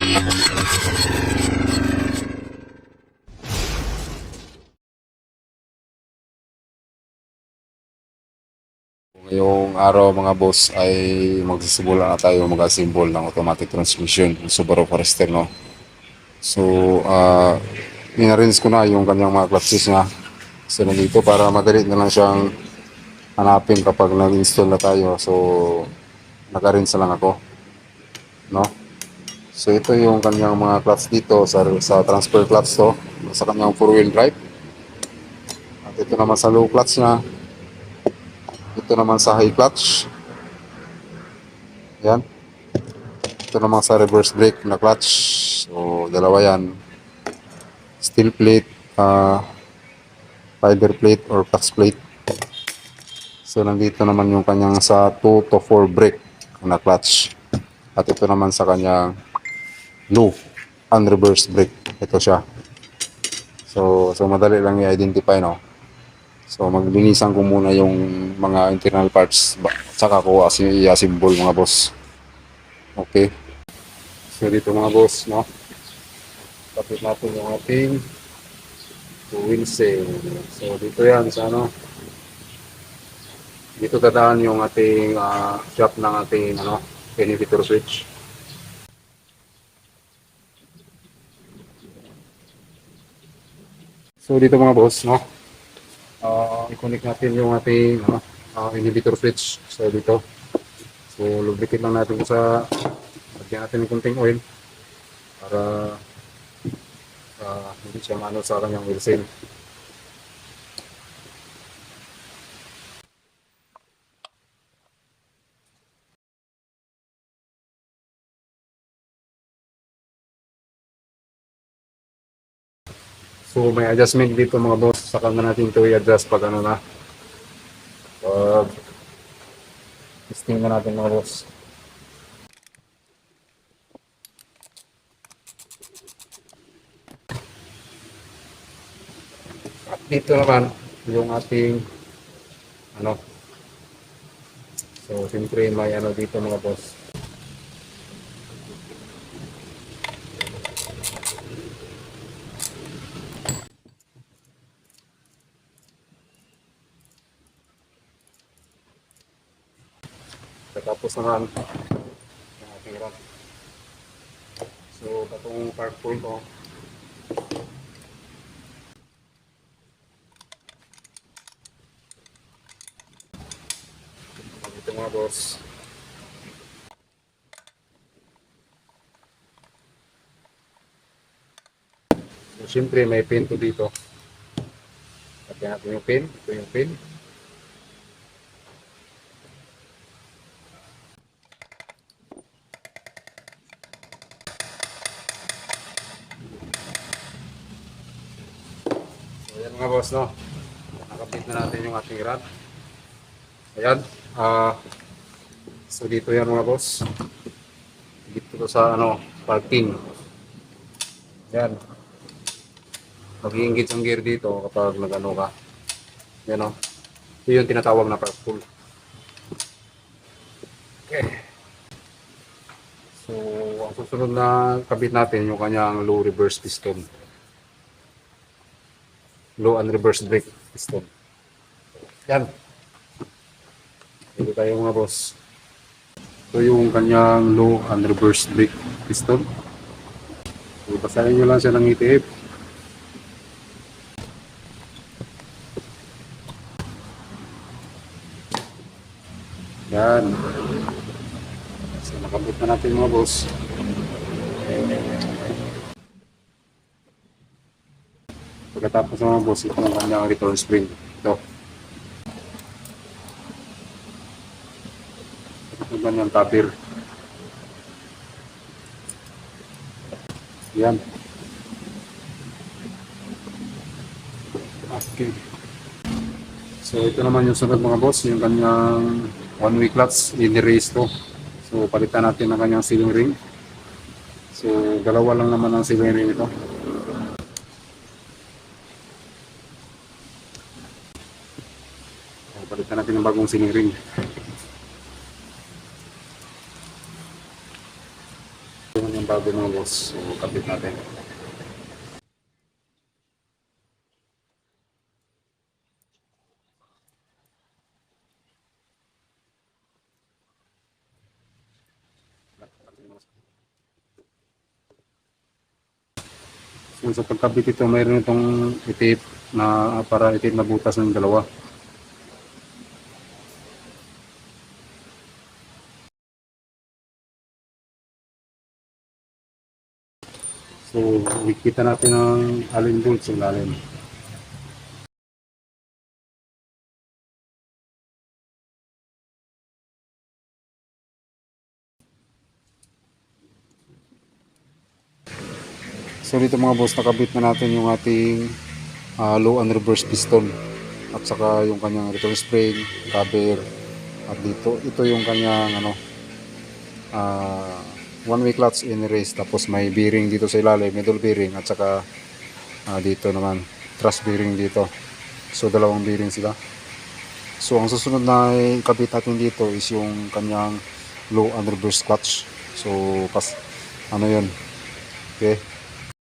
Ngayong araw mga boss ay magsisimula na tayo mag-assemble ng automatic transmission ng Subaru Forester, no? So, in-arrange ko na yung kanyang mga clutches niya. So, nandito para madali na lang siyang hanapin kapag nag-install na tayo. So, nag-arrange na lang ako, no? So, ito yung kanyang mga clutch dito sa transfer clutch to, sa kanyang 4-wheel drive. At ito naman sa low clutch niya. Ito naman sa high clutch. Yan. Ito naman sa reverse brake na clutch. So, dalawa yan. Steel plate, fiber plate or clutch plate. So, nandito naman yung kanyang sa 2 to 4 brake na clutch. At ito naman sa kanyang low and reverse brake. Ito siya. So madali lang i-identify, no? So, maglinisan ko muna yung mga internal parts. Tsaka ko i-assemble mga boss. Okay. So, dito mga boss, no? Tapos natin yung ating wheel seal. So, dito yan sa ano. Dito dadaan yung ating shop ng ating inhibitor switch. So, dito mga boss, no? I-connect natin yung ating inhibitor switch. So, dito. So, lubricate lang natin sa lagyan natin ng kunting oil para hindi siya maano sa kanyang wheel seal. So, may adjustment dito mga boss. Saka na natin ito i-adjust pag ano na. Pag testing na natin mga boss. At dito naman yung ating ano. So, siyempre may ano dito mga boss. Tapos naman yung ating rod. So, itong park point ko. Ito mga boss. So, siyempre may pin to dito. Lagyan natin yung pin. Ito yung pin. So, ayan mga boss, no? Nakapit na natin yung ating rod. Ayan. So, dito yan mga boss. Dito to sa parking. Ayan. Mag-iingit ang gear dito kapag nag-ano ka. Yan o. Ito yung tinatawag na park pull. Okay. So, ang susunod na kabit natin yung kanyang low reverse piston. Low and reverse brake piston. Yan. Ito tayo mga boss. Ito yung kanyang low and reverse brake piston. So, basahin nyo lang siya ng ETF. Yan. So, nakabit na natin mga boss. Pagkatapos mga boss, ito ang kanyang return spring. Ito. Ito ang kanyang tapir. Yan. Okay. So, ito naman yung sunod mga boss, yung kanyang one-way clutch, in-race to. So, palitan natin ang kanyang sealing ring. So, dalawa lang naman ang sealing ring ito. So, palitan natin ang bagong sealing ring. Ito yung bago mga boss. So, kapit natin. So, sa pagkabit ito, mayroon itong itip na para itip na butas ng dalawa. So, ikita natin ang alin bolt sa ilalim. So dito mga boss, nakabit na natin yung ating low and reverse piston at saka yung kanyang return spring, cover, at dito ito yung kanyang one way clutch in race, tapos may bearing dito sa ilalim, middle bearing, at saka dito naman thrust bearing dito. So dalawang bearing sila. So ang susunod na ikabit natin dito is yung kanyang low and reverse clutch. So yun, okay.